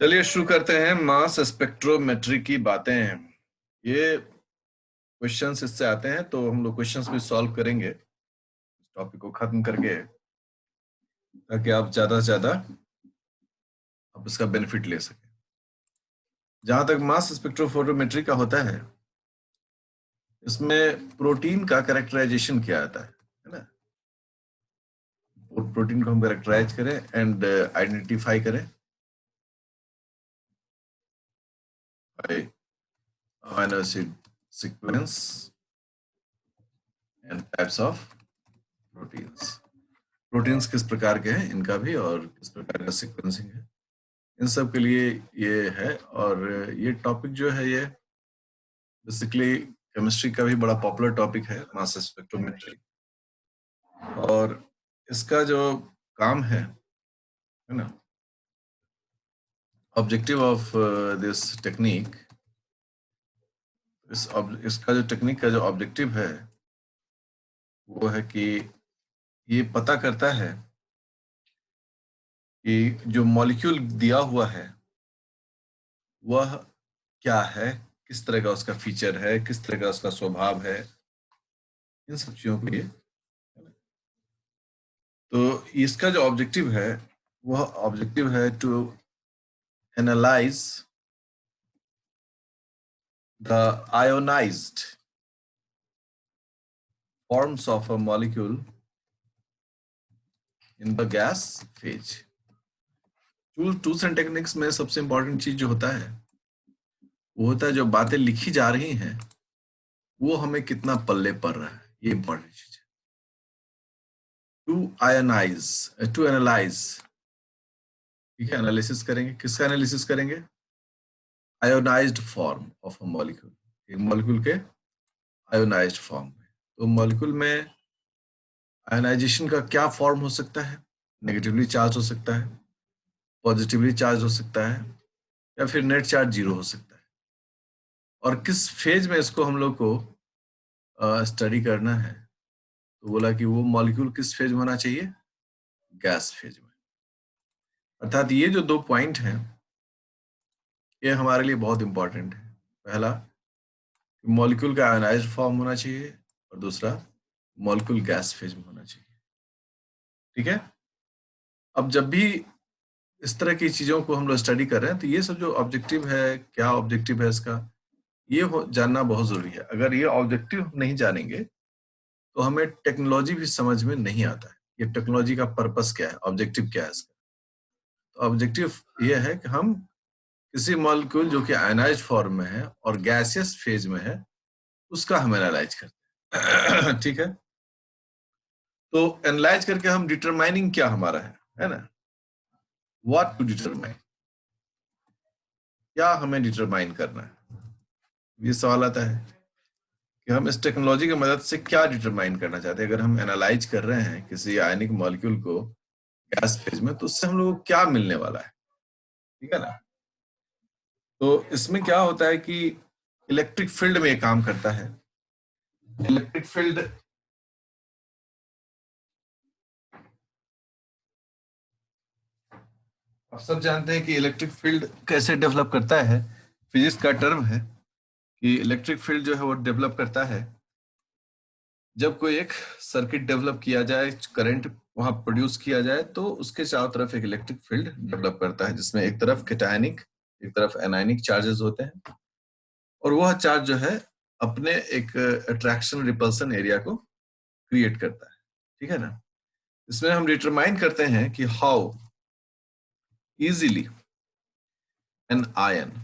चलिए शुरू करते हैं मास स्पेक्ट्रोमेट्री की बातें। ये क्वेश्चंस इससे आते हैं तो हम लोग क्वेश्चंस भी सॉल्व करेंगे इस टॉपिक को खत्म करके, ताकि आप ज्यादा से ज्यादा आप इसका बेनिफिट ले सकें। जहां तक मास स्पेक्ट्रोफोटोमेट्री का होता है, इसमें प्रोटीन का कैरेक्टराइजेशन किया जाता है ना। प्रोटीन को हम कैरेक्टराइज करें एंड आइडेंटिफाई करें by amino acid sequence and types of proteins. Proteins किस प्रकार के हैं इनका भी, और किस प्रकार का सीक्वेंसिंग है, इन सब के लिए ये है। और ये टॉपिक जो है ये बेसिकली केमिस्ट्री का भी बड़ा पॉपुलर टॉपिक है, मास स्पेक्ट्रोमेट्री। और इसका जो काम है ना, ऑब्जेक्टिव ऑफ दिस टेक्निक, इसका जो टेक्निक का जो ऑब्जेक्टिव है वो है कि ये पता करता है कि जो मॉलिक्यूल दिया हुआ है वह क्या है, किस तरह का उसका फीचर है, किस तरह का उसका स्वभाव है, इन सब चीजों के लिए। तो इसका जो ऑब्जेक्टिव है वह ऑब्जेक्टिव है to analyse the ionised forms of a molecule in the gas phase. Tools and techniques में सबसे इंपॉर्टेंट चीज जो होता है वो होता है जो बातें लिखी जा रही हैं वो हमें कितना पल्ले पड़ रहा है, ये इंपॉर्टेंट चीज है। टू एनालाइज, ठीक है। एनालिसिस करेंगे, किसका एनालिसिस करेंगे? Ionised form of a molecule, एक मॉलिक्यूल के आयोनाइज्ड फॉर्म में। तो मॉलिक्यूल में आयोनाइजेशन का क्या फॉर्म हो सकता है? नेगेटिवली चार्ज हो सकता है, पॉजिटिवली चार्ज हो सकता है, या फिर नेट चार्ज जीरो हो सकता है। और किस फेज में इसको हम लोग को स्टडी करना है? तो बोला कि वो मॉलिक्यूल किस फेज में होना चाहिए? गैस फेज में। अर्थात ये जो दो पॉइंट हैं ये हमारे लिए बहुत इंपॉर्टेंट है। पहला, मॉलिक्यूल का आयोनाइज्ड फॉर्म होना चाहिए, और दूसरा, मॉलिक्यूल गैस फेज में होना चाहिए। ठीक है। अब जब भी इस तरह की चीजों को हम लोग स्टडी कर रहे हैं तो ये सब जो ऑब्जेक्टिव है, क्या ऑब्जेक्टिव है इसका, ये जानना बहुत जरूरी है। अगर ये ऑब्जेक्टिव नहीं जानेंगे तो हमें टेक्नोलॉजी भी समझ में नहीं आता है। ये टेक्नोलॉजी का पर्पस क्या है, ऑब्जेक्टिव क्या है इसका। तो ऑब्जेक्टिव ये है कि हम किसी मॉलिक्यूल जो कि आयनाइज्ड फॉर्म में है और गैसियस फेज में है उसका हम एनालाइज करते हैं। ठीक है। तो एनालाइज करके हम डिटरमाइनिंग क्या हमारा है ना, व्हाट टू डिटरमाइन, क्या हमें डिटरमाइन करना है। ये सवाल आता है कि हम इस टेक्नोलॉजी की मदद से क्या डिटरमाइन करना चाहते हैं। अगर हम एनालाइज कर रहे हैं किसी आयनिक मॉलिक्यूल को गैस फेज में, तो उससे हम लोग को क्या मिलने वाला है, ठीक है ना। तो इसमें क्या होता है कि इलेक्ट्रिक फील्ड में ये काम करता है। इलेक्ट्रिक फील्ड, आप सब जानते हैं कि इलेक्ट्रिक फील्ड कैसे डेवलप करता है। फिजिक्स का टर्म है कि इलेक्ट्रिक फील्ड जो है वो डेवलप करता है जब कोई एक सर्किट डेवलप किया जाए, करंट वहां प्रोड्यूस किया जाए, तो उसके चारों तरफ एक इलेक्ट्रिक फील्ड डेवलप करता है, जिसमें एक तरफ कैटायनिक, एक तरफ एनायनिक चार्जेस होते हैं। और वह चार्ज जो है अपने एक अट्रैक्शन रिपल्सन एरिया को क्रिएट करता है, ठीक है ना। इसमें हम डिटरमाइन करते हैं कि how easily an ion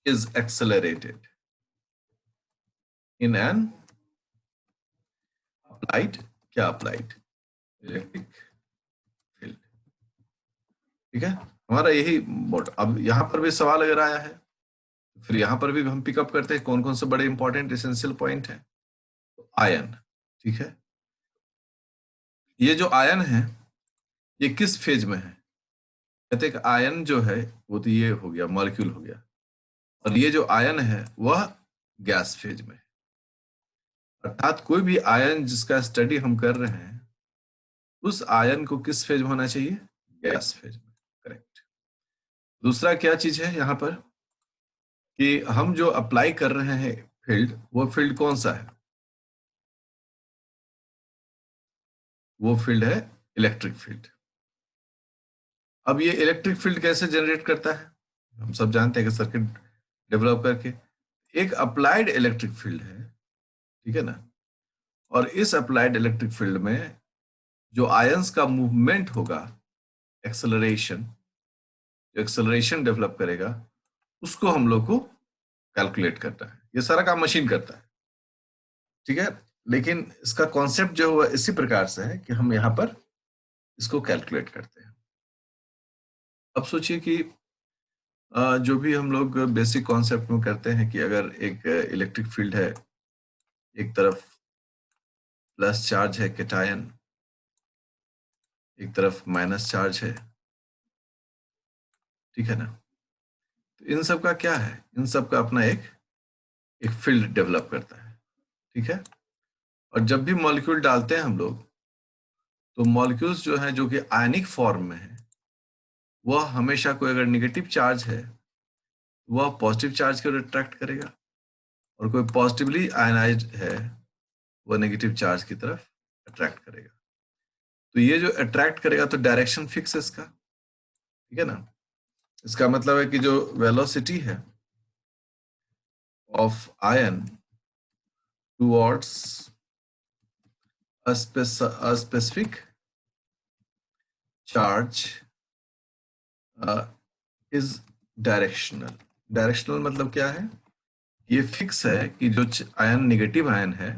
is accelerated in an applied, क्या applied इलेक्ट्रिक फील्ड। ठीक है। हमारा यही मोड। अब यहां पर भी सवाल अगर आया है फिर यहां पर भी हम पिकअप करते हैं कौन कौन से बड़े इंपॉर्टेंट एसेंशियल पॉइंट है। तो आयन, ठीक है। ये जो आयन है ये किस फेज में है? कहते हैं कि आयन जो है वो तो ये हो गया, मॉलिक्यूल हो गया, और ये जो आयन है वह गैस फेज में है। अर्थात कोई भी आयन जिसका स्टडी हम कर रहे हैं उस आयन को किस फेज में होना चाहिए? गैस फेज में। करेक्ट। दूसरा क्या चीज है यहाँ पर कि हम जो अप्लाई कर रहे हैं फील्ड, वो फील्ड कौन सा है? वो फील्ड है इलेक्ट्रिक फील्ड। अब ये इलेक्ट्रिक फील्ड कैसे जनरेट करता है? हम सब जानते हैं कि सर्किट डेवलप करके। एक अप्लाइड इलेक्ट्रिक फील्ड है, ठीक है ना? और इस अप्लाइड इलेक्ट्रिक फील्ड में जो आयंस का मूवमेंट होगा, एक्सेलरेशन, जो एक्सेलरेशन डेवलप करेगा, उसको हम लोग को कैलकुलेट करना है। ये सारा काम मशीन करता है, ठीक है? लेकिन इसका कॉन्सेप्ट जो हुआ इसी प्रकार से है कि हम यहाँ पर इसको कैलकुलेट करते हैं। अब सोचिए कि जो भी हम लोग बेसिक कॉन्सेप्ट में करते हैं कि अगर एक इलेक्ट्रिक फील्ड है, एक तरफ प्लस चार्ज है कैटायन, एक तरफ माइनस चार्ज है, ठीक है ना? तो इन सब का क्या है? इन सब का अपना एक एक फील्ड डेवलप करता है, ठीक है? और जब भी मॉलिक्यूल डालते हैं हम लोग, तो मॉलिक्यूल्स जो है जो कि आयनिक फॉर्म में है, वह हमेशा कोई अगर नेगेटिव चार्ज है, वह पॉजिटिव चार्ज को अट्रैक्ट करेगा, और कोई पॉजिटिवली आयनाइज्ड है, वह नेगेटिव चार्ज की तरफ अट्रैक्ट करेगा। तो ये जो अट्रैक्ट करेगा, तो डायरेक्शन फिक्स है इसका, ठीक है ना? इसका मतलब है कि जो वेलोसिटी है of ion towards a specific charge is directional. Directional मतलब क्या है? ये फिक्स है कि जो आयन नेगेटिव आयन है,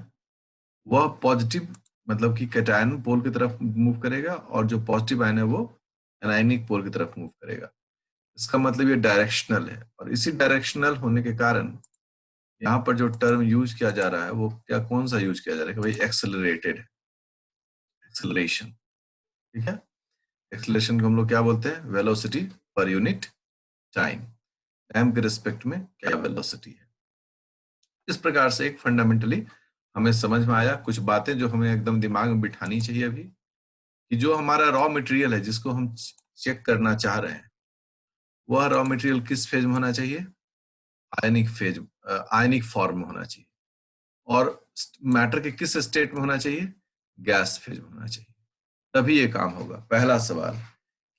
वह पॉजिटिव मतलब कि कैटायन पोल की तरफ मूव करेगा, और जो पॉजिटिव आयन है वो एनायनिक पोल की तरफ मूव करेगा। इसका मतलब ये डायरेक्शनल है, और इसी डायरेक्शनल होने के कारण यहाँ पर जो टर्म यूज किया जा रहा है, वो क्या, कौन सा यूज किया जा रहा है कि भाई एक्सेलरेटेड है, एक्सेलरेशन, ठीक है? एक्सेलरेशन को हम लोग क्या बोलते हैं? Velocity per unit time. Time के रिस्पेक्ट में क्या वेलोसिटी है। इस प्रकार से एक फंडामेंटली हमें समझ में आया कुछ बातें जो हमें एकदम दिमाग में बिठानी चाहिए अभी, कि जो हमारा रॉ मटेरियल है जिसको हम चेक करना चाह रहे हैं, वह रॉ मटेरियल किस फेज में होना चाहिए? आयनिक फेज, आयनिक फॉर्म में होना चाहिए। और मैटर के किस स्टेट में होना चाहिए? गैस फेज में होना चाहिए। तभी ये काम होगा। पहला सवाल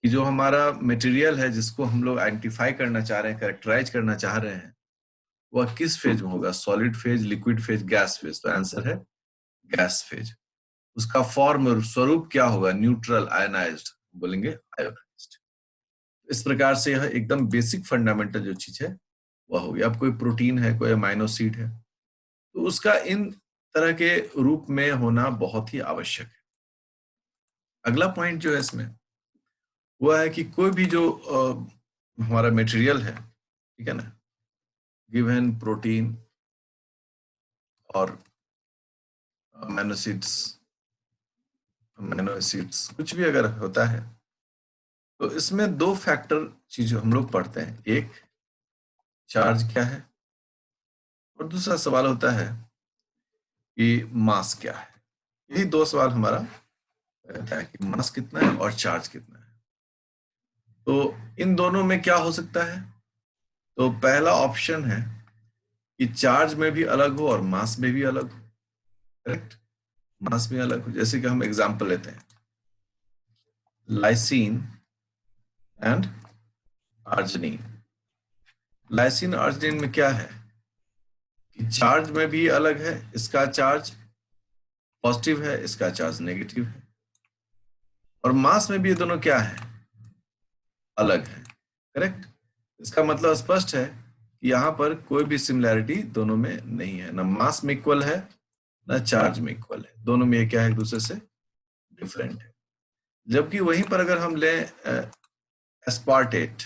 कि जो हमारा मटेरियल है जिसको हम लोग आइडेंटिफाई करना चाह रहे हैं, कैरेक्टराइज करना चाह रहे हैं, वह किस फेज में होगा? Solid phase, liquid phase, gas phase? तो आंसर है गैस फेज। उसका फॉर्म और स्वरूप क्या होगा? न्यूट्रल आयनाइज्ड, बोलेंगे आयोनाइज्ड। इस प्रकार से यह एकदम बेसिक फंडामेंटल जो चीज है वह होगी। अब कोई प्रोटीन है, कोई अमाइनो एसिड है, तो उसका इन तरह के रूप में होना बहुत ही आवश्यक है। अगला पॉइंट जो है इसमें वह है कि कोई भी जो हमारा मटेरियल है, ठीक है ना, गिवन प्रोटीन और अमीनो एसिड्स कुछ भी अगर होता है, तो इसमें दो फैक्टर चीज हम लोग पढ़ते हैं। एक, चार्ज क्या है, और दूसरा सवाल होता है कि मास क्या है। यही दो सवाल हमारा रहता है कि मास कितना है और चार्ज कितना है। तो इन दोनों में क्या हो सकता है? तो पहला ऑप्शन है कि चार्ज में भी अलग हो और मास में भी अलग हो, करेक्ट? मास में अलग हो। जैसे कि हम एग्जांपल लेते हैं, lysine and arginine. Lysine arginine में क्या है कि चार्ज में भी अलग है, इसका चार्ज पॉजिटिव है, इसका चार्ज नेगेटिव है, और मास में भी ये दोनों क्या है? अलग है, करेक्ट? इसका मतलब स्पष्ट है कि यहाँ पर कोई भी सिमिलैरिटी दोनों में नहीं है, ना मास में इक्वल है, ना चार्ज में इक्वल है। दोनों में ये क्या है? एक दूसरे से डिफरेंट है। जबकि वहीं पर अगर हम लें एस्पार्टेट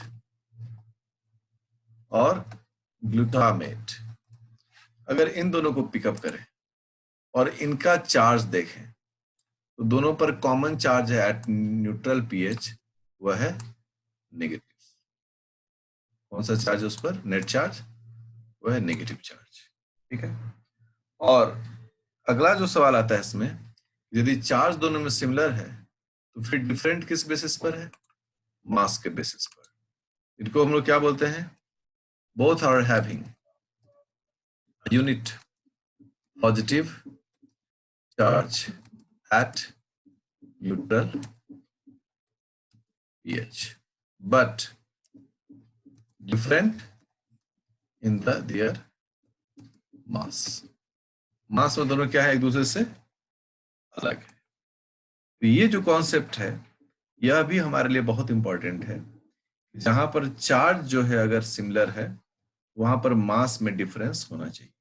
और ग्लूटामेट, अगर इन दोनों को पिकअप करें और इनका चार्ज देखें, तो दोनों पर कॉमन चार्ज है एट न्यूट्रल पीएच, वह है नेगेटिव। कौन सा चार्ज है उस पर? नेट चार्ज, वह है नेगेटिव चार्ज, ठीक है? और अगला जो सवाल आता है इसमें, यदि चार्ज दोनों में सिमिलर है, तो फिर डिफरेंट किस बेसिस पर है? मास के बेसिस पर। इनको हम लोग क्या बोलते हैं? Both are having unit positive charge at neutral pH, but different in their mass. Mass में दोनों क्या है? एक दूसरे से अलग है। तो ये जो कॉन्सेप्ट है यह भी हमारे लिए बहुत इंपॉर्टेंट है। जहां पर चार्ज जो है अगर सिमिलर है वहां पर मास में डिफरेंस होना चाहिए,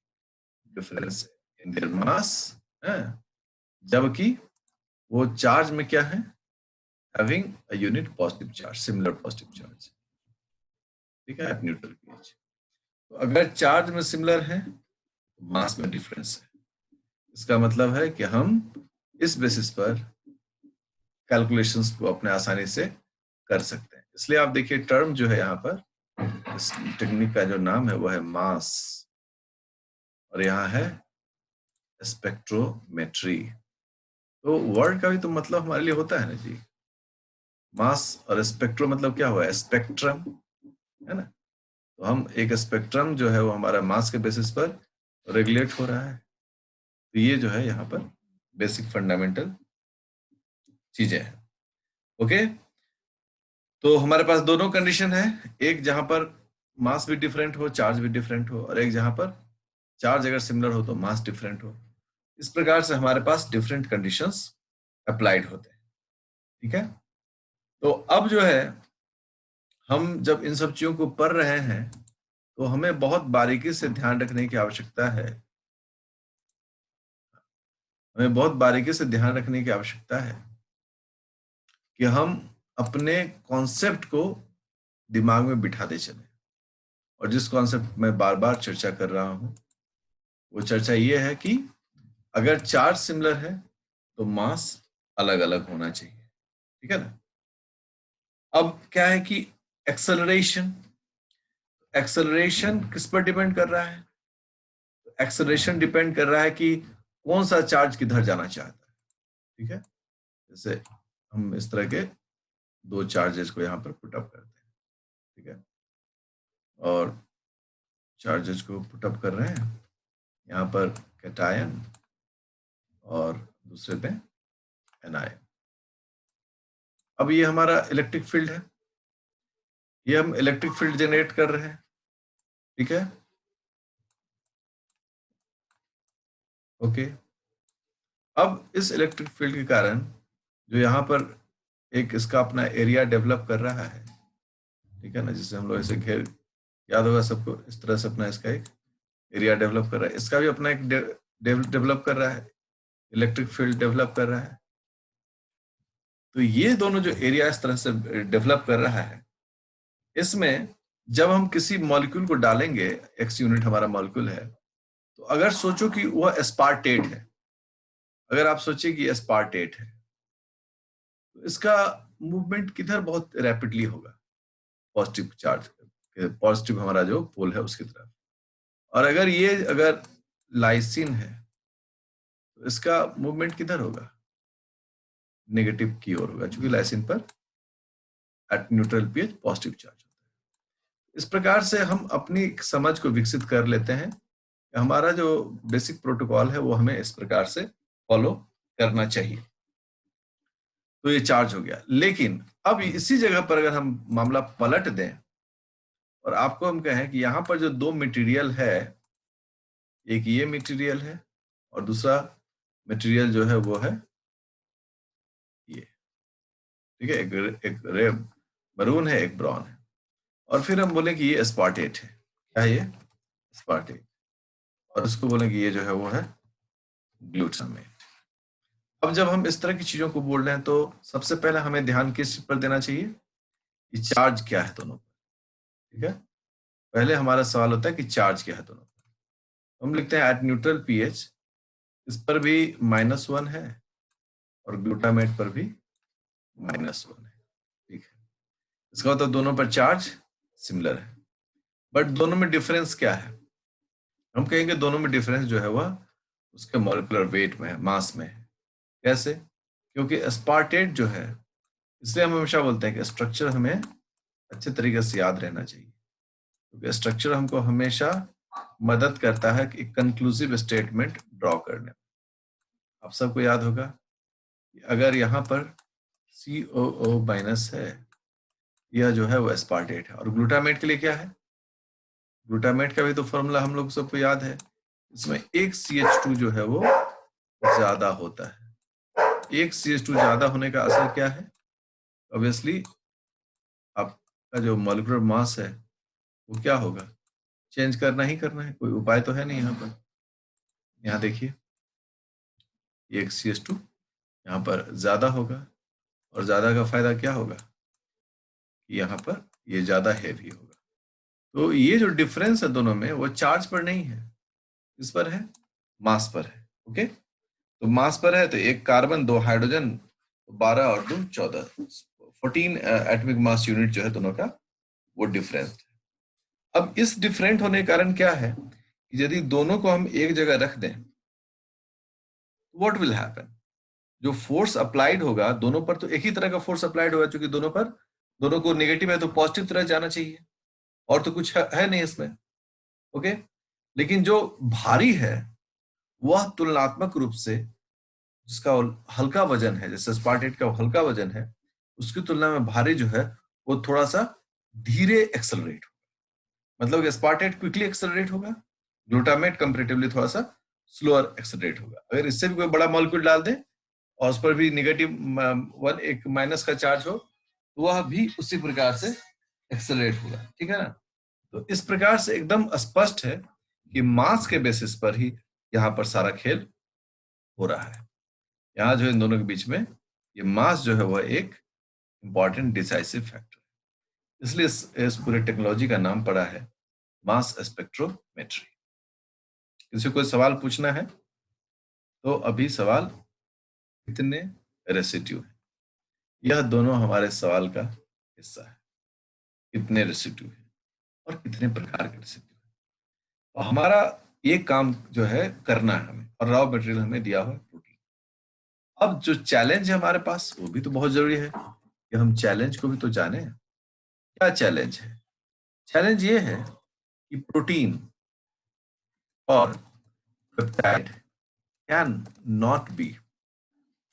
डिफरेंस इन देयर मास, जबकि वो चार्ज में क्या है? Having a unit positive charge, similar positive charge, ठीक है, एट न्यूट्रल pH। तो अगर चार्ज में सिमिलर है तो मास में डिफरेंस है। इसका मतलब है कि हम इस बेसिस पर कैलकुलेशंस को अपने आसानी से कर सकते हैं। इसलिए आप देखिए टर्म जो है यहाँ पर, इस टेक्निक का जो नाम है वो है मास, और यहाँ है स्पेक्ट्रोमेट्री। तो वर्ड का भी तो मतलब हमारे लिए होता है ना जी। मास और स्पेक्ट्रो मतलब क्या हुआ? स्पेक्ट्रम, है ना। तो हम एक स्पेक्ट्रम जो है वो हमारा मास के बेसिस पर रेगुलेट हो रहा है। तो ये जो है यहाँ पर बेसिक फंडामेंटल चीजें हैं। ओके, तो हमारे पास दोनों कंडीशन है, एक जहां पर मास भी डिफरेंट हो, चार्ज भी डिफरेंट हो, और एक जहां पर चार्ज अगर सिमिलर हो तो मास डिफरेंट हो। इस प्रकार से हमारे पास डिफरेंट कंडीशंस अप्लाइड होते हैं, ठीक है। तो अब जो है हम जब इन सब चीजों को पढ़ रहे हैं तो हमें बहुत बारीकी से ध्यान रखने की आवश्यकता है, हमें बहुत बारीकी से ध्यान रखने की आवश्यकता है कि हम अपने कॉन्सेप्ट को दिमाग में बिठाते चले। और जिस कॉन्सेप्ट में बार बार चर्चा कर रहा हूं वो चर्चा ये है कि अगर चार्ज सिमिलर है तो मास अलग अलग होना चाहिए, ठीक है ना। अब क्या है कि एक्सेलरेशन, एक्सेलरेशन किस पर डिपेंड कर रहा है? एक्सेलरेशन डिपेंड कर रहा है कि कौन सा चार्ज किधर जाना चाहता है, ठीक है। जैसे हम इस तरह के दो चार्जेस को यहाँ पर पुट अप करते हैं, ठीक है, और चार्जेस को पुट अप कर रहे हैं यहाँ पर कैटायन और दूसरे पे एनायन। अब ये हमारा इलेक्ट्रिक फील्ड है, ये हम इलेक्ट्रिक फील्ड जनरेट कर रहे हैं, ठीक है, ओके। अब इस इलेक्ट्रिक फील्ड के कारण जो यहाँ पर एक इसका अपना एरिया डेवलप कर रहा है, ठीक है ना, जिसे हम लोग ऐसे घेर, याद होगा सबको, इस तरह से अपना इसका एक एरिया डेवलप कर रहा है, इसका भी अपना एक डेवलप कर रहा है, इलेक्ट्रिक फील्ड डेवलप कर रहा है। तो ये दोनों जो एरिया इस तरह से डेवलप कर रहा है, इसमें जब हम किसी मॉलिक्यूल को डालेंगे, एक्स यूनिट हमारा मॉलिक्यूल है, तो अगर सोचो कि वह एस्पार्टेट है, अगर आप सोचिए कि एस्पार्टेट है तो इसका मूवमेंट किधर बहुत रैपिडली होगा? पॉजिटिव चार्ज, पॉजिटिव हमारा जो पोल है उसकी तरफ। और अगर लाइसिन है तो इसका मूवमेंट किधर होगा? नेगेटिव की ओर होगा, क्योंकि लाइसिन पर at neutral pH positive charge होता है। इस प्रकार से हम अपनी समझ को विकसित कर लेते हैं। हमारा जो बेसिक प्रोटोकॉल है वो हमें इस प्रकार से फॉलो करना चाहिए। तो ये चार्ज हो गया, लेकिन अब इसी जगह पर अगर हम मामला पलट दें और आपको हम कहें कि यहाँ पर जो दो मटेरियल है, एक ये मटेरियल है और दूसरा मटेरियल जो है वो है ये, ठीक है, एक रे मरून है, एक ब्राउन है, और फिर हम बोले कि ये एस्पार्टेट है, क्या है ये? एस्पार्टेट, और उसको बोले कि ये जो है वो है ग्लूटामेट। अब जब हम इस तरह की चीजों को बोल रहे हैं तो सबसे पहले हमें ध्यान किस पर देना चाहिए कि चार्ज क्या है दोनों पर, ठीक है। पहले हमारा सवाल होता है कि चार्ज क्या है दोनों पर। हम लिखते हैं एट न्यूट्रल पीएच, इस पर भी -1 है और ग्लूटामेट पर भी -1 है, ठीक है। इसका मतलब दोनों पर चार्ज सिमिलर है, बट दोनों में डिफरेंस क्या है? हम कहेंगे दोनों में डिफरेंस जो है वह उसके मॉलिक्यूलर वेट में है, मास में है। कैसे? क्योंकि एस्पार्टेट जो है, इसलिए हम हमेशा बोलते हैं कि स्ट्रक्चर हमें अच्छे तरीके से याद रहना चाहिए, क्योंकि स्ट्रक्चर हमको हमेशा मदद करता है कि कंक्लूसिव स्टेटमेंट ड्रॉ करने में। आप सबको याद होगा कि अगर यहाँ पर COO माइनस है, यह जो है वो एस्पार्टेट है, और ग्लूटामेट के लिए क्या है, ग्लूटामेट का भी तो फॉर्मूला हम लोग सबको याद है, इसमें एक CH2 जो है वो ज्यादा होता है। एक CH2 ज्यादा होने का असर क्या है, ऑब्वियसली आपका जो मॉलिक्यूलर मास है वो क्या होगा, चेंज करना ही करना है, कोई उपाय तो है नहीं यहाँ पर। यहाँ देखिए एक CH2 यहाँ पर ज्यादा होगा, और ज्यादा का फायदा क्या होगा कि यहाँ पर ये ज्यादा हैवी होगा। तो ये जो डिफरेंस है दोनों में वो चार्ज पर नहीं है, किस पर है, मास पर है। ओके, तो मास पर है तो एक कार्बन, दो हाइड्रोजन, 12 और 2 14, 14 एटॉमिक मास यूनिट जो है दोनों का, वो डिफरेंस है। अब इस डिफरेंट होने के कारण क्या है कि यदि दोनों को हम एक जगह रख दें, व्हाट विल हैपन, जो फोर्स अप्लाइड होगा दोनों पर, तो एक ही तरह का फोर्स अप्लाइड होगा, क्योंकि दोनों पर, दोनों को नेगेटिव है तो पॉजिटिव तरह जाना चाहिए, और तो कुछ है नहीं इसमें। ओके, लेकिन जो भारी है वह तुलनात्मक रूप से, जिसका हल्का वजन है, जैसे स्पार्टेट का हल्का वजन है, उसकी तुलना में भारी जो है वो थोड़ा सा धीरे एक्सेलरेट होगा। मतलब स्पार्टेट क्विकली एक्सेलरेट होगा, ग्लूटामेट कंपैरेटिवली थोड़ा सा स्लोअर एक्सेलरेट होगा। अगर इससे भी कोई बड़ा मॉलिक्यूल डाल दे और उस पर भी नेगेटिव वन, एक माइनस का चार्ज हो, तो वह भी उसी प्रकार से एक्सेलरेट होगा। ठीक है ना, तो इस प्रकार से एकदम स्पष्ट है कि मास के बेसिस पर ही यहाँ पर सारा खेल हो रहा है। यहाँ जो इन दोनों के बीच में ये मास जो है वह एक इंपॉर्टेंट डिसाइसिव फैक्टर है, इसलिए इस पूरे टेक्नोलॉजी का नाम पड़ा है मास स्पेक्ट्रोमेट्री। किसी को कोई सवाल पूछना है तो अभी सवाल, कितने रेसिड्यू है, यह दोनों हमारे सवाल का हिस्सा है, कितने रेसिड्यू है और कितने प्रकार के रेसिड्यू है। और हमारा ये काम जो है करना है हमें, और रॉ मटेरियल हमें दिया हुआ है प्रोटीन। अब जो चैलेंज है हमारे पास वो भी तो बहुत जरूरी है कि हम चैलेंज को भी तो जाने। क्या चैलेंज है, चैलेंज ये है कि प्रोटीन और peptide can not be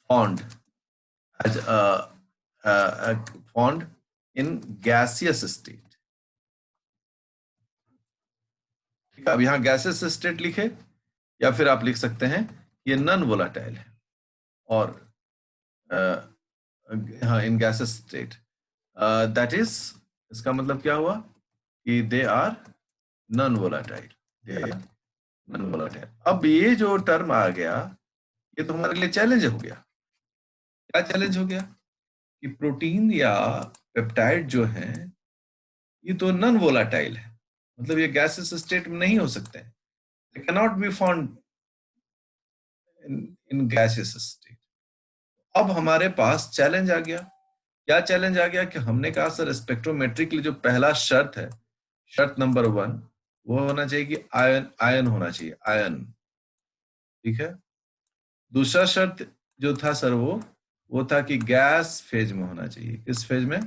formed as formed in gaseous state। ठीक है, अब यहाँ गैसेस स्टेट लिखे, या फिर आप लिख सकते हैं ये नॉन वोलाटाइल है, और हाँ in gases state, that is, इसका मतलब क्या हुआ कि they are non volatile, they are non volatile. अब ये जो टर्म आ गया ये तो हमारे लिए चैलेंज हो गया। क्या चैलेंज हो गया कि प्रोटीन या पेप्टाइड जो है ये तो नॉन वोलाटाइल है, मतलब ये गैसेस स्टेट में नहीं हो सकते हैं, they cannot be found in gaseous state। अब हमारे पास चैलेंज आ गया। क्या चैलेंज आ गया कि हमने कहा सर स्पेक्ट्रोमेट्री के लिए जो पहला शर्त है, शर्त नंबर 1, वो होना चाहिए कि आयन, आयन होना चाहिए, आयन। ठीक है, दूसरा शर्त जो था सर वो था कि गैस फेज में होना चाहिए। किस फेज में,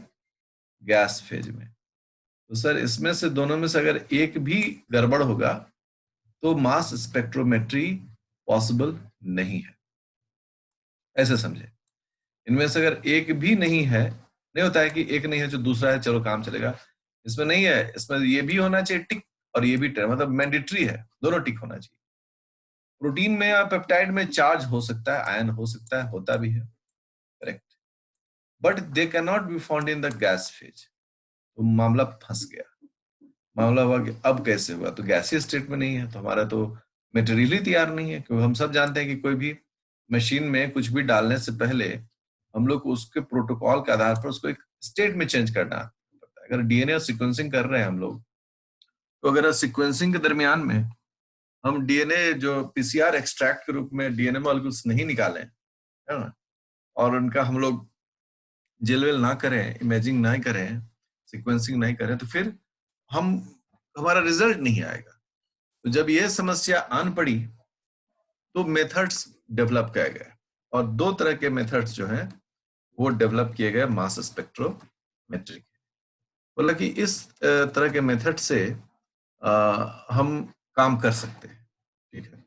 गैस फेज में। तो सर इसमें से दोनों में से अगर एक भी गड़बड़ होगा तो मास स्पेक्ट्रोमेट्री पॉसिबल नहीं है, ऐसे समझे। इनमें से अगर एक भी नहीं है, नहीं होता है कि एक नहीं है जो दूसरा है चलो काम चलेगा, इसमें नहीं है, इसमें ये भी होना चाहिए टिक और ये भी टिक, मतलब मैंडेटरी है, दोनों टिक होना चाहिए। प्रोटीन में या पेप्टाइड में चार्ज हो सकता है, आयन हो सकता है, होता भी है, correct, but they can not be found in the gas phase. तो मामला फंस गया। मामला हुआ कि अब कैसे हुआ, तो गैसीय स्टेट में नहीं है तो हमारा तो मटेरियल ही तैयार नहीं है, क्योंकि हम सब जानते हैं कि कोई भी मशीन में कुछ भी डालने से पहले हम लोग को उसके प्रोटोकॉल के आधार पर उसको एक स्टेट में चेंज करना पड़ता है। अगर डीएनए सिक्वेंसिंग कर रहे हैं हम लोग, तो अगर सिक्वेंसिंग के दरमियान में हम डीएनए जो पीसीआर एक्सट्रैक्ट के रूप में डीएनए मॉलिक्यूल्स नहीं निकालें, है ना, और उनका हम लोग जेल वेल ना करें, इमेजिंग ना करें, सिक्वेंसिंग नहीं करें, तो फिर हम, हमारा रिजल्ट नहीं आएगा। तो जब ये समस्या आन पड़ी तो मेथड्स डेवलप किए गए, और दो तरह के मेथड्स जो हैं वो डेवलप किए गए मास स्पेक्ट्रोमेट्री के। बोला कि इस तरह के मेथड से हम काम कर सकते हैं। ठीक है,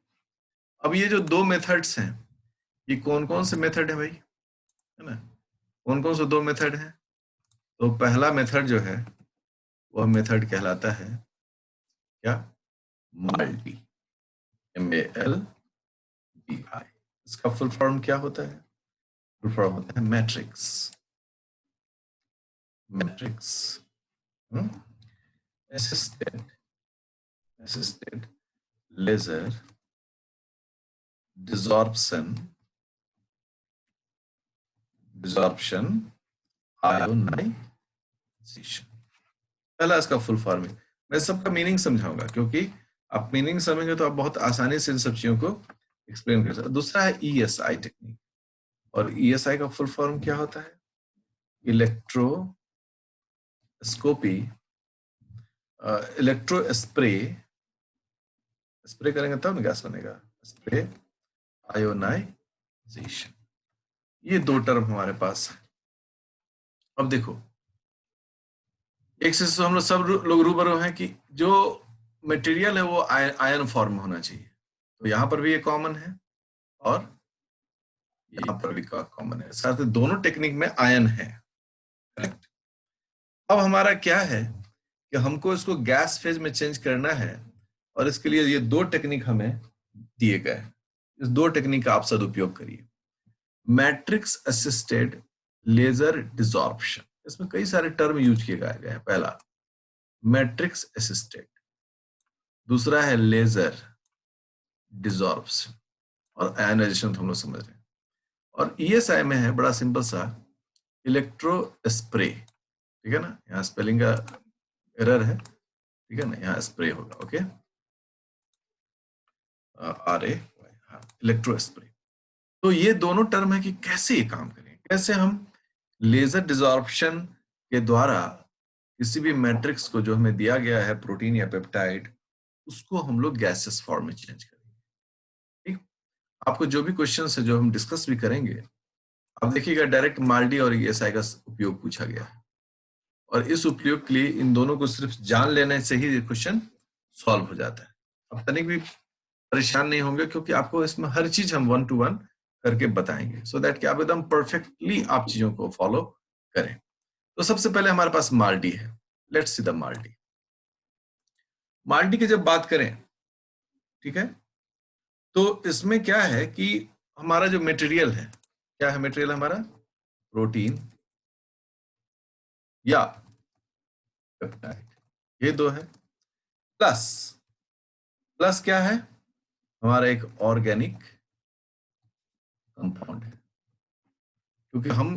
अब ये जो दो मेथड्स हैं, ये कौन कौन से मेथड है भाई, है ना? कौन कौन से दो मेथड हैं? तो पहला मेथड जो है वह मेथड कहलाता है क्या? Multi, MALTI। इसका फुल फॉर्म क्या होता है? फुल फॉर्म होता है matrix. Matrix assisted laser desorption ionization। पहला इसका फुल फॉर्म है। मैं सबका मीनिंग समझाऊंगा, क्योंकि आप मीनिंग समझेंगे तो आप बहुत आसानी से इन सब चीजों को एक्सप्लेन कर सकते। दूसरा है ESI टेक्निक, और ESI का फुल फॉर्म क्या होता है? इलेक्ट्रोस्कोपी, इलेक्ट्रो स्प्रे करेंगे तब गैस बनेगा, स्प्रे आयोनाइजेशन। ये दो टर्म हमारे पास है। अब देखो, एक से हम लोग सब लोग रूबरू हैं कि जो मटेरियल है वो आयन फॉर्म में होना चाहिए। तो यहां पर भी ये कॉमन है और यहां पर भी कॉमन है, साथ ही दोनों टेक्निक में आयन है। करेक्ट। अब हमारा क्या है कि हमको इसको गैस फेज में चेंज करना है, और इसके लिए ये दो टेक्निक हमें दिए गए हैं। इस दो टेक्निक का आप सदुपयोग करिए। मैट्रिक्स असिस्टेड लेजर डिसॉर्प्शन, इसमें कई सारे टर्म यूज किए गए हैं। पहला मैट्रिक्स असिस्टेड, दूसरा है लेजर डिसॉर्प्शन, और आयनाइजेशन तो हम लोग समझ रहे हैं। और ESI में है बड़ा सिंपल सा, इलेक्ट्रो स्प्रे। ठीक है ना, यहाँ स्पेलिंग का एरर है, ठीक है ना, यहाँ स्प्रे होगा। Okay, RA, electro spray. तो ये दोनों टर्म है कि कैसे ये काम करें, कैसे हम लेजर डिसॉर्प्शन के द्वारा किसी भी मैट्रिक्स को जो हमें दिया गया है, प्रोटीन या पेप्टाइड, उसको हम लोग गैसेस फॉर्म में चेंज करेंगे। ठीक, आपको जो भी क्वेश्चन है जो हम डिस्कस भी करेंगे, आप देखिएगा डायरेक्ट माल्डी और ESI का उपयोग पूछा गया है, और इस उपयोग के लिए इन दोनों को सिर्फ जान लेने से ही क्वेश्चन सॉल्व हो जाता है। अब तनिक भी परेशान नहीं होंगे, क्योंकि आपको इसमें हर चीज हम 1 to 1 करके बताएंगे, सो दैट कि आप एकदम परफेक्टली आप चीजों को फॉलो करें। तो सबसे पहले हमारे पास माल्डी है। Let's see the माल्डी। माल्डी की जब बात करें, ठीक है, तो इसमें क्या है कि हमारा जो मटेरियल है, क्या है मटेरियल हमारा? प्रोटीन या पेप्टाइड, ये दो है। प्लस प्लस क्या है? हमारा एक ऑर्गेनिक कंपाउंड है। क्योंकि हम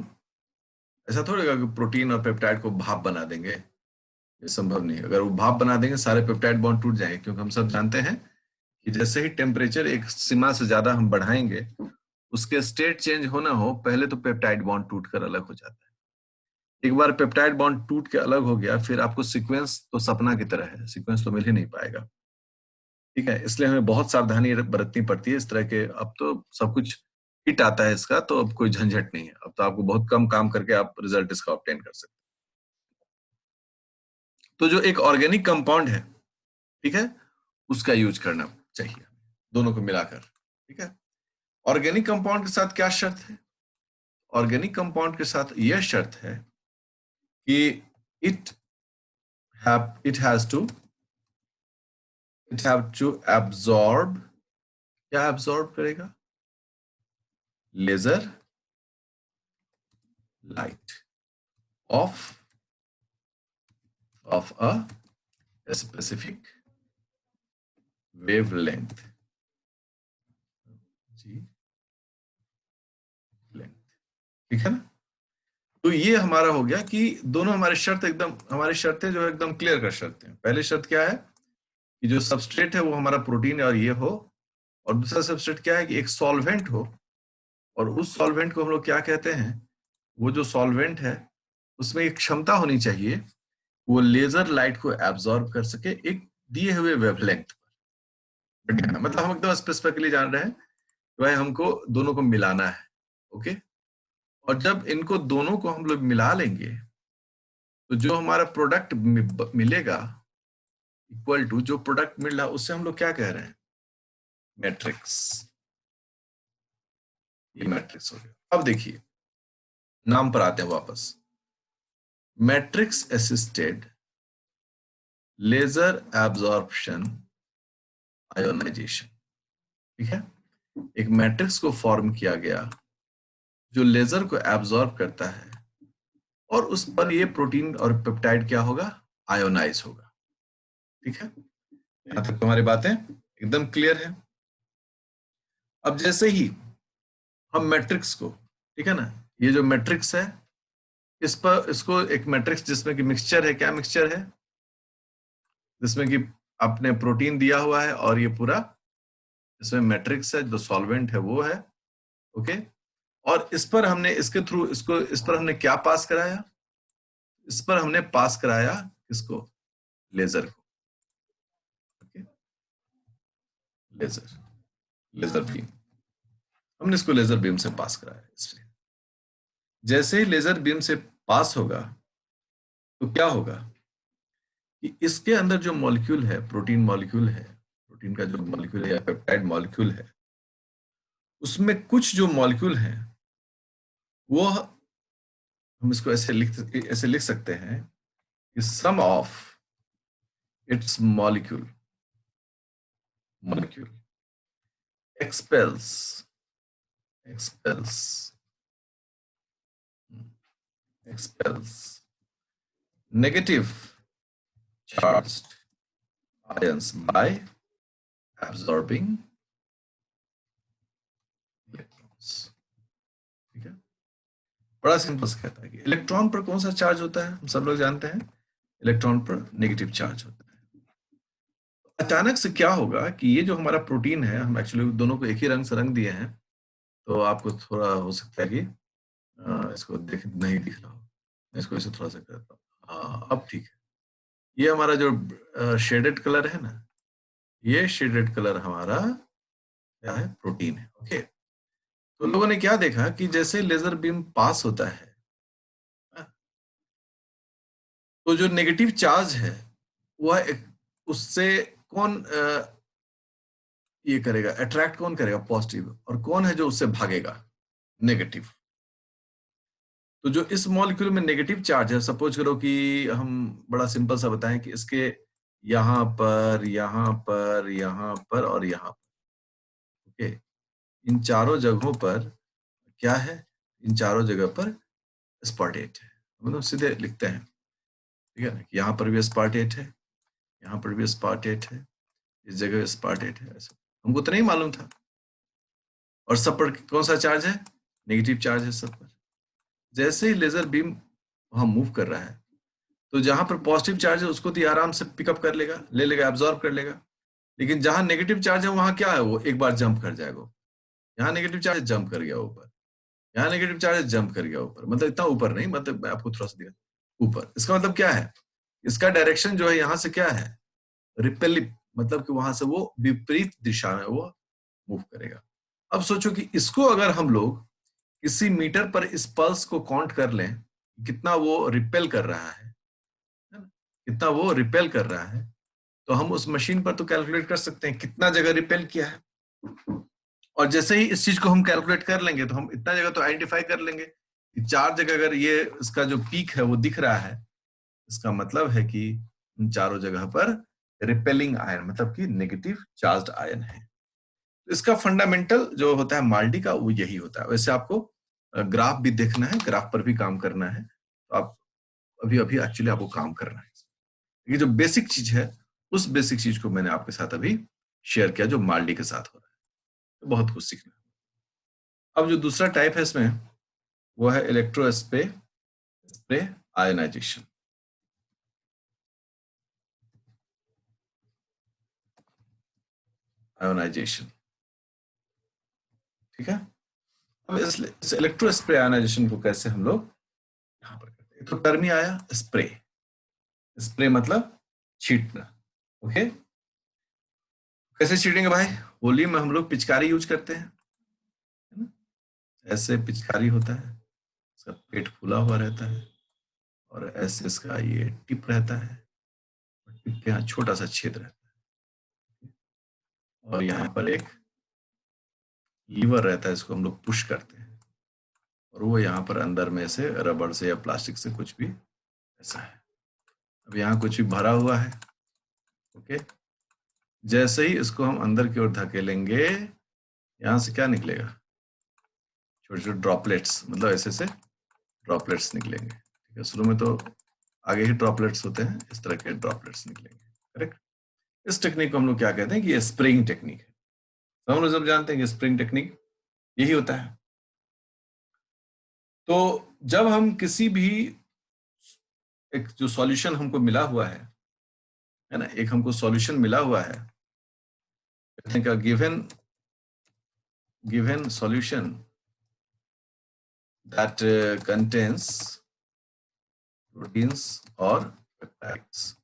ऐसा थोड़ी कि प्रोटीन और पेप्टाइड को भाप बना देंगे, ये संभव नहीं है। अगर वो भाप बना देंगे सारे पेप्टाइड बॉन्ड टूट जाएंगे, क्योंकि हम सब जानते हैं कि जैसे ही टेम्परेचर एक सीमा से ज्यादा हम बढ़ाएंगे, उसके स्टेट चेंज होना हो, पहले तो पेप्टाइड बॉन्ड टूट कर अलग हो जाता है। एक बार पेप्टाइड बॉन्ड टूट के अलग हो गया, फिर आपको सीक्वेंस तो सपना की तरह है, सीक्वेंस तो मिल ही नहीं पाएगा। ठीक है, इसलिए हमें बहुत सावधानी बरतनी पड़ती है इस तरह के। अब तो सब कुछ हिट आता है इसका, तो अब कोई झंझट नहीं है। अब तो आपको बहुत कम काम करके आप रिजल्ट इसका ऑब्टेन कर सकते हैं। तो जो एक ऑर्गेनिक कंपाउंड है, ठीक है, उसका यूज करना चाहिए दोनों को मिलाकर। ठीक है, ऑर्गेनिक कंपाउंड के साथ क्या शर्त है? ऑर्गेनिक कंपाउंड के साथ यह शर्त है कि it it has to absorb, क्या एब्जॉर्ब करेगा? Laser light of a specific wavelength, जी लेंथ। ठीक है ना, तो ये हमारा हो गया कि दोनों हमारे शर्त एकदम, हमारी शर्तें जो है एकदम क्लियर कर शर्तें हैं। पहली शर्त क्या है कि जो सबस्ट्रेट है वो हमारा प्रोटीन और ये हो, और दूसरा सबस्ट्रेट क्या है कि एक सॉल्वेंट हो, और उस सॉल्वेंट को हम लोग क्या कहते हैं? वो जो सॉल्वेंट है उसमें एक क्षमता होनी चाहिए, वो लेजर लाइट को एब्जॉर्ब कर सके एक दिए हुए वेवलेंथ पर। मतलब हम एकदम स्पेसिफिकली जान रहे हैं कि भाई हमको दोनों को मिलाना है। ओके, और जब इनको दोनों को हम लोग मिला लेंगे, तो जो हमारा प्रोडक्ट मिलेगा इक्वल टू जो प्रोडक्ट मिल रहा है उससे हम लोग क्या कह रहे हैं, मैट्रिक्स। ये मैट्रिक्स हो गया। अब देखिए नाम पर आते हैं वापस, matrix assisted laser absorption ionisation. ठीक है, एक मैट्रिक्स को फॉर्म किया गया जो लेजर को एब्जॉर्ब करता है और उस पर ये प्रोटीन और पेप्टाइड क्या होगा, आयोनाइज होगा। ठीक है, यहां तक तुम्हारी बातें एकदम क्लियर है। अब जैसे ही हम मैट्रिक्स को, ठीक है ना, ये जो मैट्रिक्स है इस पर, इसको एक मैट्रिक्स जिसमें कि मिक्सचर है, क्या मिक्सचर है, जिसमें कि आपने प्रोटीन दिया हुआ है और ये पूरा इसमें मैट्रिक्स है, जो सॉल्वेंट है वो है। ओके, और इस पर हमने इसके थ्रू इसको, इस पर हमने क्या पास कराया, इस पर हमने पास कराया किसको, लेजर को। ओके, लेजर, लेजर बीम, हमने इसको लेजर बीम से पास कराया। इसलिए जैसे ही लेजर बीम से पास होगा तो क्या होगा कि इसके अंदर जो मॉलिक्यूल है, प्रोटीन मॉलिक्यूल है, प्रोटीन का जो मॉलिक्यूल है या पेप्टाइड मॉलिक्यूल है, उसमें कुछ जो मॉलिक्यूल है वो हम इसको ऐसे लिख सकते हैं कि some of its molecule expels expels expels negative charged ions by absorbing electrons। ठीक है, बड़ा सिंपल से कहता है कि इलेक्ट्रॉन पर कौन सा चार्ज होता है, हम सब लोग जानते हैं इलेक्ट्रॉन पर नेगेटिव चार्ज होता है। अचानक से क्या होगा कि ये जो हमारा प्रोटीन है, हम एक्चुअली दोनों को एक ही रंग से रंग दिए हैं, तो आपको थोड़ा हो सकता है कि इसको देख नहीं दिख रहा हो, मैं इसको ऐसे थोड़ा सा करता हूँ। हाँ अब ठीक है, ये हमारा जो शेडेड कलर है ना, ये शेडेड कलर हमारा क्या है, प्रोटीन है। ओके, तो लोगों ने क्या देखा कि जैसे लेजर बीम पास होता है तो जो नेगेटिव चार्ज है वह उससे कौन ये करेगा, अट्रैक्ट कौन करेगा, पॉजिटिव, और कौन है जो उससे भागेगा, नेगेटिव। तो जो इस मॉलिक्यूल में नेगेटिव चार्ज है, सपोज करो कि हम बड़ा सिंपल सा बताएं कि इसके यहाँ पर, यहाँ पर, यहाँ पर और यहाँ पर, ओके, इन चारों जगहों पर क्या है, इन चारों जगह पर स्पार्टेट है। मतलब सीधे लिखते हैं, ठीक है ना, यहाँ पर भी स्पार्टेट है, यहाँ पर भी स्पार्टेट है, इस जगह स्पार्टेट है, ऐसा हमको तो नहीं मालूम था। और सब पर कौन सा चार्ज है, नेगेटिव चार्ज है सब पर। जैसे ही लेजर बीम वहां मूव कर रहा है तो जहां पर पॉजिटिव चार्ज है उसको तो ये आराम से पिकअप कर लेगा, ले लेगा, एब्जॉर्ब कर लेगा। लेकिन जहां नेगेटिव चार्ज है वहां क्या है, वो एक बार जंप कर जाएगा। यहाँ नेगेटिव चार्ज जंप कर गया ऊपर, यहाँ नेगेटिव चार्ज जंप कर गया ऊपर, मतलब इतना ऊपर नहीं, मतलब मैं आपको थोड़ा सा दिखा, ऊपर। इसका मतलब क्या है, इसका डायरेक्शन जो है यहाँ से क्या है, रिपेलिव, मतलब कि वहां से वो विपरीत दिशा में वो मूव करेगा। अब सोचो कि इसको अगर हम लोग किसी मीटर पर इस पल्स को काउंट कर लें, कितना वो रिपेल कर रहा है ना? कितना वो रिपेल कर रहा है, तो हम उस मशीन पर तो कैलकुलेट कर सकते हैं कितना जगह रिपेल किया है। और जैसे ही इस चीज को हम कैलकुलेट कर लेंगे तो हम इतना जगह तो आइडेंटिफाई कर लेंगे कि 4 जगह अगर ये इसका जो पीक है वो दिख रहा है, इसका मतलब है कि इन चारों जगह पर रिपेलिंग आयन, मतलब कि नेगेटिव चार्ज्ड आयन है। तो इसका फंडामेंटल जो होता है माल्डी का, वो यही होता है। वैसे आपको ग्राफ भी देखना है, ग्राफ पर भी काम करना है, तो आप अभी अभी एक्चुअली आपको काम करना है। ये जो बेसिक चीज है, उस बेसिक चीज को मैंने आपके साथ अभी शेयर किया जो माल्डी के साथ हो रहा है, तो बहुत कुछ सीखना है। अब जो दूसरा टाइप है इसमें, वो है इलेक्ट्रो स्प्रे आयनाइजेशन। आयोनाइजेशन, ठीक है। अब इस इलेक्ट्रो स्प्रे आयोनाइजेशन को कैसे हम लोग यहाँ पर करते हैं, तो टर्म ही आया स्प्रे। स्प्रे मतलब छींटना। ओके, कैसे छीटेंगे भाई, होली में हम लोग पिचकारी यूज करते हैं, है ना? ऐसे पिचकारी होता है, उसका पेट फूला हुआ रहता है और ऐसे इसका ये टिप रहता है, टिप के यहाँ छोटा सा छेद रहता है, और यहाँ पर एक लीवर रहता है, इसको हम लोग पुश करते हैं, और वो यहाँ पर अंदर में से रबड़ से या प्लास्टिक से कुछ भी ऐसा है। अब यहाँ कुछ भी भरा हुआ है, ओके। जैसे ही इसको हम अंदर की ओर धकेलेंगे, यहाँ से क्या निकलेगा, छोटे छोटे ड्रॉपलेट्स, मतलब ऐसे से ड्रॉपलेट्स निकलेंगे, ठीक है। शुरू में तो आगे ही ड्रॉपलेट्स होते हैं, इस तरह के ड्रॉपलेट्स निकलेंगे, करेक्ट। इस टेक्निक को हम लोग क्या कहते हैं कि ये स्प्रिंग टेक्निक है। तो हम लोग सब जानते हैं कि स्प्रिंग टेक्निक यही होता है। तो जब हम किसी भी एक जो सॉल्यूशन हमको मिला हुआ है ना, एक हमको सॉल्यूशन मिला हुआ है, का given solution that contains proteins और पेप्टाइड्स।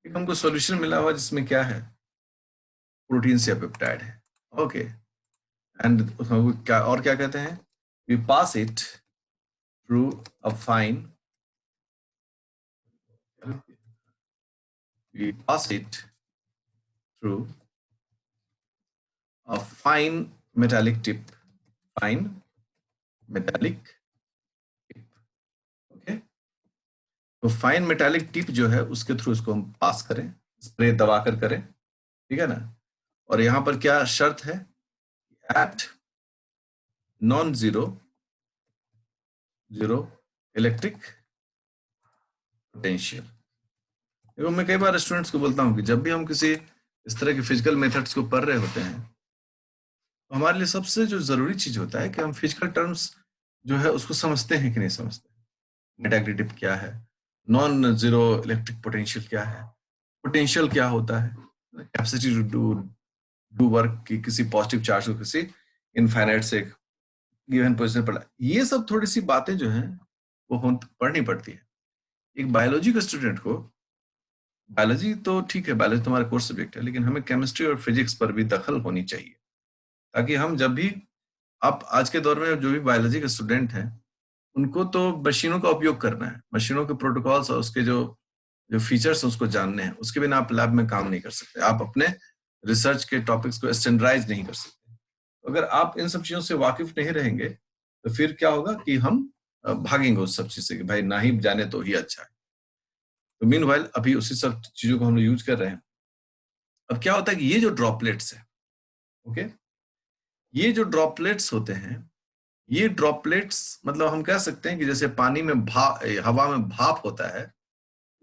एक हमको सॉल्यूशन मिला हुआ जिसमें क्या है, प्रोटीन्स या पेप्टाइड है, ओके। एंड क्या और क्या कहते हैं, we pass it through a fine we pass it through a fine metallic tip, fine metallic tip, okay। तो फाइन मेटालिक टिप जो है उसके थ्रू इसको हम पास करें, स्प्रे दबा कर करें, ठीक है ना। और यहां पर क्या शर्त है, at non zero electric potential. देखो मैं कई बार स्टूडेंट्स को बोलता हूं कि जब भी हम किसी इस तरह के फिजिकल मेथड्स को पढ़ रहे होते हैं, तो हमारे लिए सबसे जो जरूरी चीज होता है कि हम फिजिकल टर्म्स जो है उसको समझते हैं कि नहीं समझते। मेटालिक टिप क्या है, नॉन जीरो इलेक्ट्रिक पोटेंशियल क्या है, पोटेंशियल क्या होता है, कैपेसिटी टू डू वर्क की किसी पॉजिटिव चार्ज को किसी इनफाइनाइट से गिवन पोजीशन पर, ये सब थोड़ी सी बातें जो हैं वो पढ़नी पड़ती है। एक बायोलॉजी के स्टूडेंट को, बायोलॉजी तो ठीक है, बायोलॉजी तुम्हारा कोर्स सब्जेक्ट है, लेकिन हमें केमिस्ट्री और फिजिक्स पर भी दखल होनी चाहिए, ताकि हम जब भी, आप आज के दौर में जो भी बायोलॉजी के स्टूडेंट हैं उनको तो मशीनों का उपयोग करना है, मशीनों के प्रोटोकॉल्स और उसके जो जो फीचर्स हैं उसको जानने हैं, उसके बिना आप लैब में काम नहीं कर सकते, आप अपने रिसर्च के टॉपिक्स को स्टैंडर्डाइज नहीं कर सकते। अगर आप इन सब चीजों से वाकिफ नहीं रहेंगे तो फिर क्या होगा कि हम भागेंगे उस सब चीज से कि भाई ना ही जाने तो ही अच्छा है। तो मीनवाइल अभी उसी सब चीजों को हम लोग यूज कर रहे हैं। अब क्या होता है कि ये जो ड्रॉपलेट्स है, ओके, ये जो ड्रॉपलेट्स होते हैं, ये ड्रॉपलेट्स मतलब हम कह सकते हैं कि जैसे पानी में हवा में भाप होता है,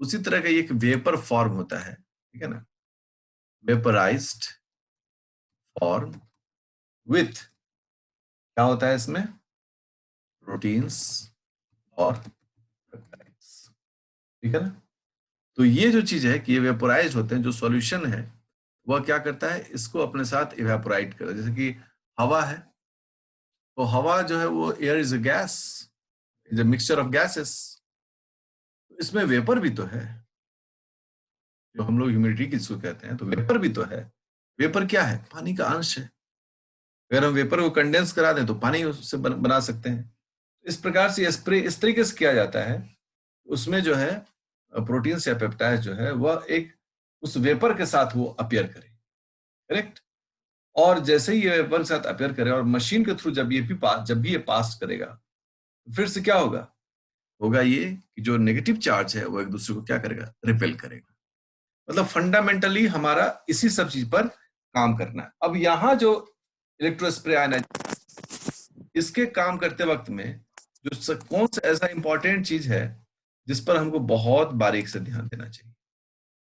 उसी तरह का एक वेपर फॉर्म होता है, ठीक है ना, वेपराइज्ड फॉर्म विथ क्या होता है इसमें, प्रोटीन्स और पेप्टाइड्स, ठीक है ना। तो ये जो चीज है कि ये वेपोराइज्ड होते हैं, जो सॉल्यूशन है वह क्या करता है, इसको अपने साथ इवेपोराइट करता है। जैसे कि हवा है, तो हवा जो है वो air is a gas, is a mixture of gases, इसमें वेपर भी तो है, जो हम लोग ह्यूमिडिटी किसको कहते हैं, तो वेपर भी तो है। वेपर क्या है, पानी का अंश है। अगर हम वेपर को कंडेंस करा दें तो पानी उससे बना सकते हैं। इस प्रकार से स्प्रे इस तरीके से किया जाता है, उसमें जो है प्रोटीन्स या पेप्टाइड जो है वह एक उस वेपर के साथ वो अपीयर करे, करेक्ट। और जैसे ही ये वेपर के साथ अपीयर करे और मशीन के थ्रू जब भी ये पास करेगा, फिर से क्या होगा, होगा ये कि जो नेगेटिव चार्ज है वो एक दूसरे को क्या करेगा, रिपेल करेगा। मतलब फंडामेंटली हमारा इसी सब चीज पर काम करना है। अब यहाँ जो इलेक्ट्रोस्प्रे आयनाइजेशन, इसके काम करते वक्त में जो कौन सा ऐसा इंपॉर्टेंट चीज है जिस पर हमको बहुत बारीक से ध्यान देना चाहिए,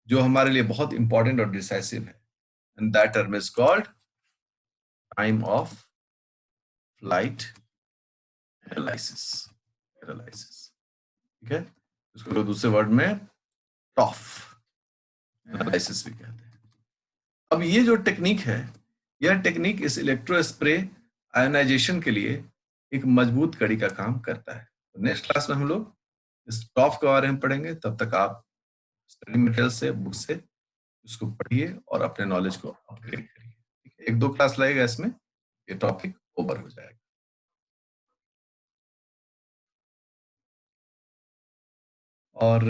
जो हमारे लिए बहुत इंपॉर्टेंट और डिसाइसिव है, and that term is called time of flight analysis, ठीक है। इसको दूसरे वर्ड में टॉफ एनालिसिस भी कहते हैं। अब ये जो टेक्निक है, यह टेक्निक इस इलेक्ट्रो स्प्रे आयोनाइजेशन के लिए एक मजबूत कड़ी का काम करता है। नेक्स्ट क्लास में हम लोग इस टॉफ के बारे में पढ़ेंगे। तब तक आप स्टडी मटेरियल से, बुक से उसको पढ़िए और अपने नॉलेज को अपग्रेड करिए। एक दो क्लास लगेगा, इसमें ये टॉपिक ओवर हो जाएगा। और